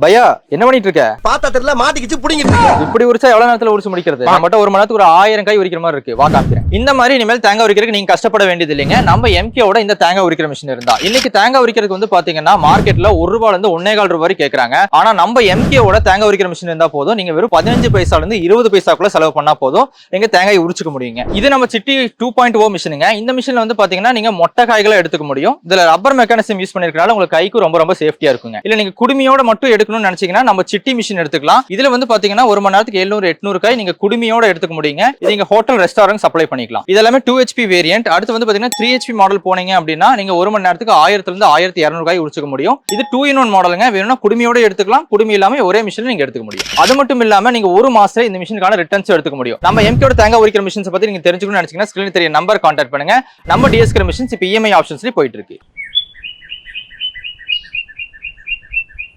பையா என்ன பண்ணிட்டு இருக்க? பாத்தா தெரியல மாட்டிக்கிச்சு புடிங்கிட்டு. இப்படி உரிச்சா எவ்வளவு நேரத்துல உரிச்சு முடிக்கிறது? நம்மகிட்ட ஒரு மணி நேரத்துக்கு ஒரு 1000 காய் உரிக்கிற மாதிரி இருக்கு. வா காமிக்கிறேன். இந்த மாதிரி இனிமேல் தேங்காய் உரிக்கிறதுக்கு நீங்க கஷ்டப்பட வேண்டியது இல்லைங்க. நம்ம எம்கேவோட இந்த தேங்காய் உரிக்கிற மிஷின் இருந்தா இன்னைக்கு தேங்காய் உரிக்கிறதுக்கு வந்து பாத்தீங்கன்னா மார்க்கெட்ல ₹1 இருந்து 1.25 வரை கேக்குறாங்க. ஆனா நம்ம எம்கேவோட தேங்காய் உரிக்கிற மிஷின் இருந்தா போதும், நீங்க வெறும் 15 பைசால இருந்து 20 பைசாக்குள்ள செலவு பண்ணா போதும், நீங்க தேங்காய் உரிச்சுக்க முடியுங்க. இது நம்ம சிட்டி 2.0 மிஷினுங்க. இந்த மிஷின்ல வந்து பாத்தீங்கன்னா நீங்க மொட்டை காய்களை எடுத்துக்க முடியும். இதுல ரப்பர் மெக்கானிசம் யூஸ் பண்ணிருக்கனால உங்களுக்கு கைக்கு ரொம்ப சேஃப்டியா இருக்குங்க. இல்ல நீங்க குடுமியோட மட்டும் எடுக்கணும்னு நினைச்சீங்கன்னா நம்ம சிட்டி மிஷின் எடுத்துக்கலாம். இதுல வந்து பாத்தீங்கன்னா ஒரு மணி நேரத்துக்கு 700-800 காய் நீங்க குடுமியோட எடுத்துக்க முடியுங்க. இது நீங்க ஹோட்டல் ரெஸ்டாரண்ட் சப்ளை பண்ணிக்கலாம். இது எல்லாமே 2 HP வேரியன்ட். அடுத்து வந்து பாத்தீங்கன்னா 3 HP மாடல் போனீங்க அப்படின்னா நீங்க ஒரு மணி நேரத்துக்கு 1000 இருந்து 1200 காய் உரிச்சுக்க முடியும். இது 2-in-1 மாடலுங்க. வேணும்னா குடுமியோட எடுத்துக்கலாம், குடுமி இல்லாம ஒரே மிஷின்ல நீங்க எடுத்துக்க முடியும். அது மட்டும் இல்லாம நீங்க ஒரு மாசத்துல இந்த மிஷினுக்கான ரிட்டர்ன்ஸ் எடுத்துக்க முடியும். நம்ம எம்கேவோட தேங்காய் உரிக்கிற மிஷின்ஸ் பத்தி நீங்க தெரிஞ்சுக்கணும்னு நினைச்சீங்கன்னா ஸ்கிரீன்ல தெரிய நம்பர் கான்டாக்ட் பண்ணுங்க. நம்ம டிஎஸ்கே மிஷின்ஸ் இப்ப EMI ஆப்ஷன்ஸ்லயே போயிட்டு இருக்கு.